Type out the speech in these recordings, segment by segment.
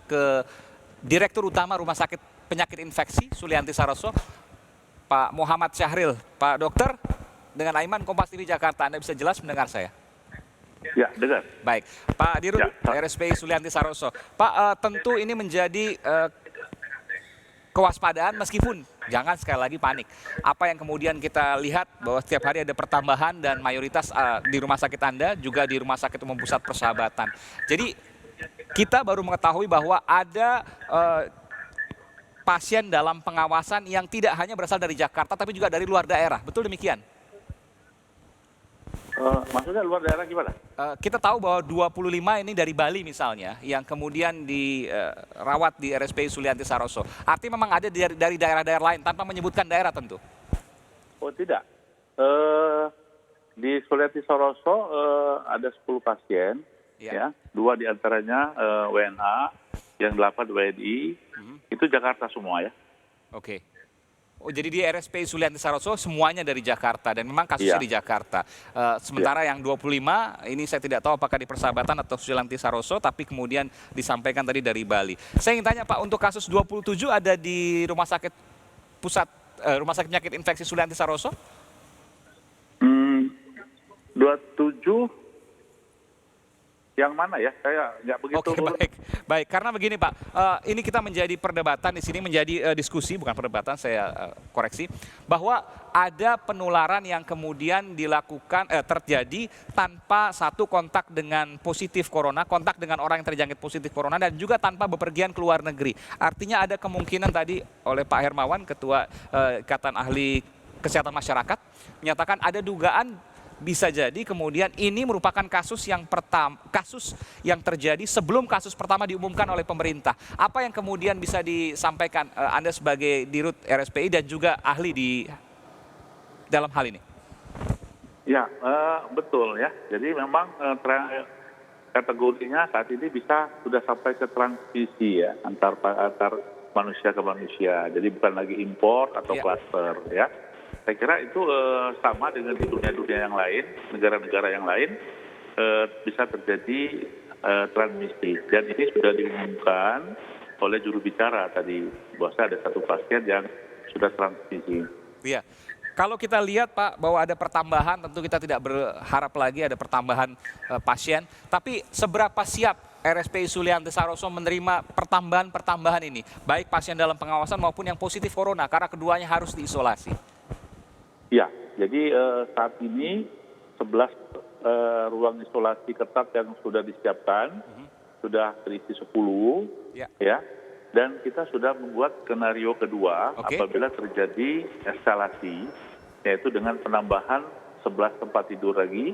ke Direktur Utama Rumah Sakit Penyakit Infeksi Sulianti Saroso, Pak Muhammad Syahril. Pak Dokter, dengan Aiman, Kompas TV Jakarta, Anda bisa jelas mendengar saya? Ya, dengar. Baik, Pak Dirut, Ya, Pak. RSPI Sulianti Saroso. Pak, tentu ini menjadi kewaspadaan meskipun jangan sekali lagi panik. Apa yang kemudian kita lihat bahwa setiap hari ada pertambahan dan mayoritas di rumah sakit Anda juga di Rumah Sakit Umum Pusat Persahabatan. Jadi kita baru mengetahui bahwa ada pasien dalam pengawasan yang tidak hanya berasal dari Jakarta tapi juga dari luar daerah. Betul demikian? Maksudnya luar daerah gimana? Kita tahu bahwa 25 ini dari Bali misalnya, yang kemudian dirawat di RSPI Sulianti Saroso. Artinya memang ada dari daerah-daerah lain, tanpa menyebutkan daerah tentu. Oh tidak. Di Sulianti Saroso ada 10 pasien, ya. 2 diantaranya WNA, yang 8 WNI, itu Jakarta semua ya. Oke. Oh, jadi di RSPI Sulianti Saroso semuanya dari Jakarta dan memang kasusnya di Jakarta. Sementara yang 25 ini saya tidak tahu apakah di Persahabatan atau Sulianti Saroso, tapi kemudian disampaikan tadi dari Bali. Saya ingin tanya Pak, untuk kasus 27 ada di Rumah Sakit Penyakit Infeksi Sulianti Saroso? 27 yang mana ya? Saya nggak begitu. Oke, baik. Karena begini Pak, ini kita menjadi perdebatan di sini, menjadi diskusi, bukan perdebatan, saya koreksi, bahwa ada penularan yang kemudian dilakukan terjadi tanpa satu kontak dengan positif corona, kontak dengan orang yang terjangkit positif corona, dan juga tanpa bepergian ke luar negeri. Artinya ada kemungkinan tadi oleh Pak Hermawan, Ketua Ikatan Ahli Kesehatan Masyarakat, menyatakan ada dugaan bisa jadi kemudian ini merupakan kasus yang terjadi sebelum kasus pertama diumumkan oleh pemerintah. Apa yang kemudian bisa disampaikan Anda sebagai Dirut RSPI dan juga ahli di dalam hal ini? Ya, betul ya. Jadi memang kategorinya saat ini sudah sampai ke transmisi ya, antar manusia ke manusia. Jadi bukan lagi impor atau klaster ya. Saya kira itu sama dengan di dunia-dunia yang lain, negara-negara yang lain bisa terjadi transmisi. Dan ini sudah diumumkan oleh juru bicara tadi, bahwa ada 1 pasien yang sudah transmisi. Iya. Kalau kita lihat Pak bahwa ada pertambahan, tentu kita tidak berharap lagi ada pertambahan pasien. Tapi seberapa siap RSPI Sulianti Saroso menerima pertambahan ini, baik pasien dalam pengawasan maupun yang positif corona, karena keduanya harus diisolasi? Ya, jadi saat ini 11 ruang isolasi ketat yang sudah disiapkan, sudah terisi 10, ya, dan kita sudah membuat skenario kedua apabila terjadi eskalasi, yaitu dengan penambahan 11 tempat tidur lagi,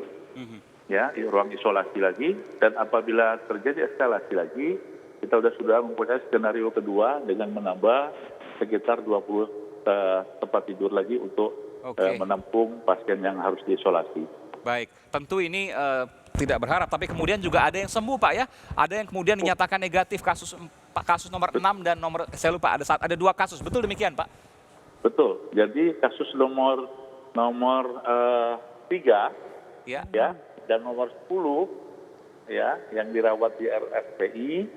ya, di ruang isolasi lagi, dan apabila terjadi eskalasi lagi, kita sudah mempunyai skenario kedua dengan menambah sekitar 20 tempat tidur lagi untuk menampung pasien yang harus diisolasi. Baik, tentu ini tidak berharap, tapi kemudian juga ada yang sembuh Pak ya, ada yang kemudian dinyatakan negatif kasus nomor 6 dan saya lupa ada 2 kasus, betul demikian Pak? Betul, jadi kasus nomor 3 ya, dan nomor 10 ya, yang dirawat di RSPI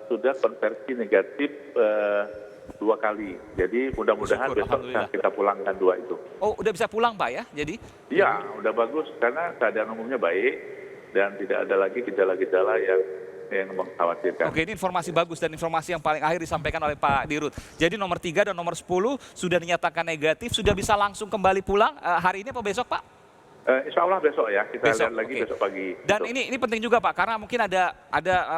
sudah konversi negatif 2 kali. Jadi mudah-mudahan besok kita pulangkan 2 itu. Oh, udah bisa pulang Pak ya? Jadi? Iya, udah bagus karena keadaan umumnya baik dan tidak ada lagi gejala-gejala yang mengkhawatirkan. Oke, ini informasi bagus dan informasi yang paling akhir disampaikan oleh Pak Dirut. Jadi nomor 3 dan nomor 10 sudah dinyatakan negatif, sudah bisa langsung kembali pulang hari ini apa besok Pak? Insya Allah besok ya, kita lihat lagi besok pagi. Dan ini penting juga Pak, karena mungkin ada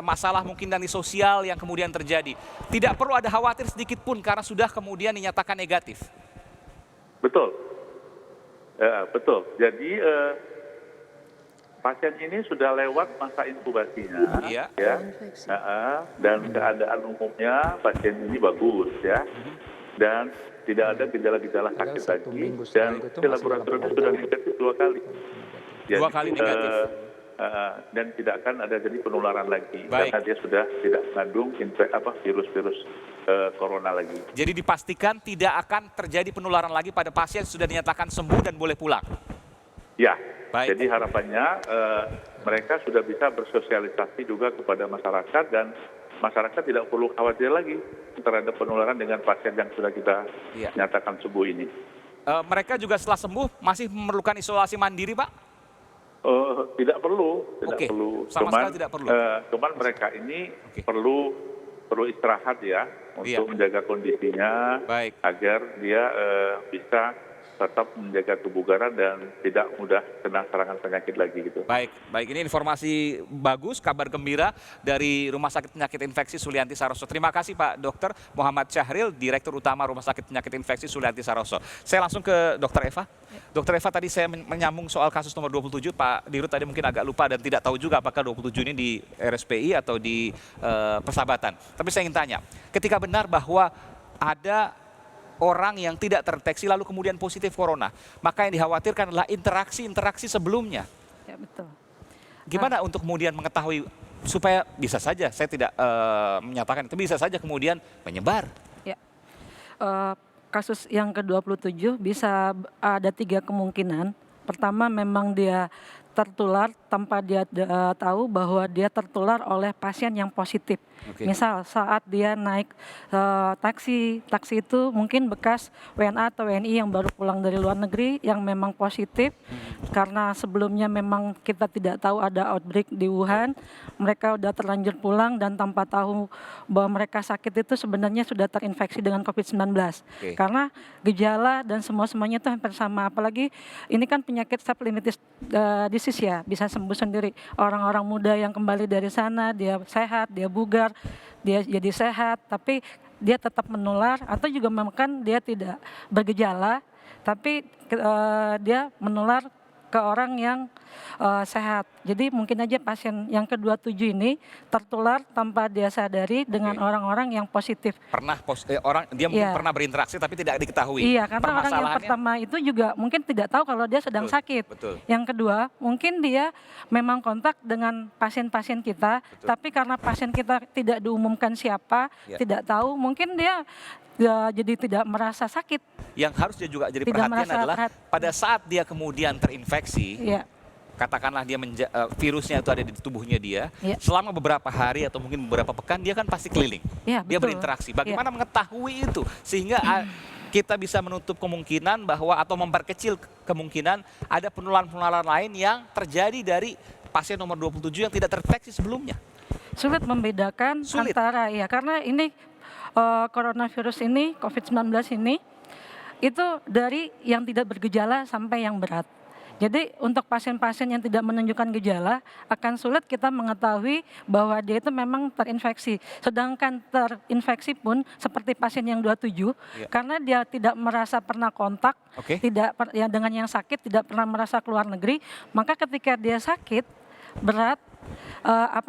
masalah mungkin dari sosial yang kemudian terjadi. Tidak perlu ada khawatir sedikit pun karena sudah kemudian dinyatakan negatif. Betul, betul. Jadi pasien ini sudah lewat masa inkubasinya, ya, dan keadaan umumnya pasien ini bagus ya, dan tidak ada gejala-gejala sakit lagi, dan laboratorium sudah negatif 2 kali. Jadi, 2 kali negatif. Dan tidak akan ada jadi penularan lagi, karena dia sudah tidak mengandung virus-virus corona lagi. Jadi dipastikan tidak akan terjadi penularan lagi pada pasien sudah dinyatakan sembuh dan boleh pulang? Ya, jadi harapannya mereka sudah bisa bersosialisasi juga kepada masyarakat dan masyarakat tidak perlu khawatir lagi terhadap penularan dengan pasien yang sudah kita nyatakan sembuh ini. Mereka juga setelah sembuh masih memerlukan isolasi mandiri, Pak? Tidak perlu, Sama sekali tidak perlu. Cuman mereka ini perlu istirahat ya untuk menjaga kondisinya, agar dia bisa tetap menjaga kebugaran dan tidak mudah kena serangan penyakit lagi gitu. Baik, ini informasi bagus, kabar gembira dari Rumah Sakit Penyakit Infeksi Sulianti Saroso. Terima kasih Pak Dr. Muhammad Syahril, Direktur Utama Rumah Sakit Penyakit Infeksi Sulianti Saroso. Saya langsung ke Dr. Eva. Dr. Eva, tadi saya menyambung soal kasus nomor 27, Pak Dirut tadi mungkin agak lupa dan tidak tahu juga apakah 27 ini di RSPI atau di Persahabatan. Tapi saya ingin tanya, ketika benar bahwa ada orang yang tidak terdeteksi lalu kemudian positif corona, maka yang dikhawatirkan adalah interaksi sebelumnya. Ya, betul. Gimana untuk kemudian mengetahui supaya bisa saja, saya tidak menyatakan itu, bisa saja kemudian menyebar? Ya. Kasus yang ke-27 bisa ada 3 kemungkinan. Pertama, memang dia tertular tanpa dia tahu bahwa dia tertular oleh pasien yang positif. Misal saat dia naik taksi itu mungkin bekas WNA atau WNI yang baru pulang dari luar negeri yang memang positif, karena sebelumnya memang kita tidak tahu ada outbreak di Wuhan, mereka udah terlanjur pulang dan tanpa tahu bahwa mereka sakit itu sebenarnya sudah terinfeksi dengan COVID-19. Karena gejala dan semuanya itu hampir sama, apalagi ini kan penyakit self-limited disease ya, bisa sembuh sendiri. Orang-orang muda yang kembali dari sana, dia sehat, dia bugar, dia jadi sehat, tapi dia tetap menular, atau juga bahkan dia tidak bergejala, tapi dia menular ke orang yang sehat. Jadi mungkin aja pasien yang ke-27 ini tertular tanpa dia sadari dengan orang-orang yang positif. Mungkin pernah berinteraksi tapi tidak diketahui. Iya, karena orang yang pertama itu juga mungkin tidak tahu kalau dia sedang sakit. Yang kedua, mungkin dia memang kontak dengan pasien-pasien kita, tapi karena pasien kita tidak diumumkan siapa, tidak tahu, mungkin dia jadi tidak merasa sakit. Yang harus dia juga jadi perhatian adalah pada saat dia kemudian terinfeksi, katakanlah dia virusnya itu ada di tubuhnya dia, selama beberapa hari atau mungkin beberapa pekan dia kan pasti keliling, dia berinteraksi. Bagaimana mengetahui itu sehingga kita bisa menutup kemungkinan bahwa atau memperkecil kemungkinan ada penularan-penularan lain yang terjadi dari pasien nomor 27 yang tidak terdeteksi sebelumnya? Sulit membedakan antara karena ini coronavirus ini, COVID-19 ini, itu dari yang tidak bergejala sampai yang berat. Jadi untuk pasien-pasien yang tidak menunjukkan gejala akan sulit kita mengetahui bahwa dia itu memang terinfeksi. Sedangkan terinfeksi pun seperti pasien yang 27, karena dia tidak merasa pernah kontak, dengan yang sakit, tidak pernah merasa keluar negeri, maka ketika dia sakit berat,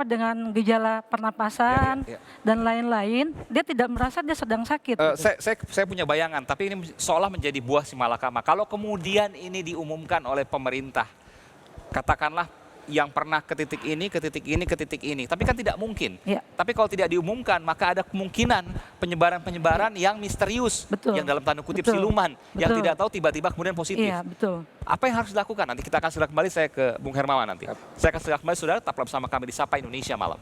dengan gejala pernapasan dan lain-lain, dia tidak merasa dia sedang sakit. Saya punya bayangan, tapi ini seolah menjadi buah si malakama. Kalau kemudian ini diumumkan oleh pemerintah, katakanlah yang pernah ke titik ini, ke titik ini, ke titik ini, tapi kan tidak mungkin. Tapi kalau tidak diumumkan, maka ada kemungkinan penyebaran-penyebaran yang misterius, yang dalam tanda kutip siluman, yang tidak tahu tiba-tiba kemudian positif. Apa yang harus dilakukan? Nanti kita akan segera kembali, saya ke Bung Hermawan nanti. Saya akan segera kembali, saudara, tetaplah bersama kami di Sapa Indonesia Malam.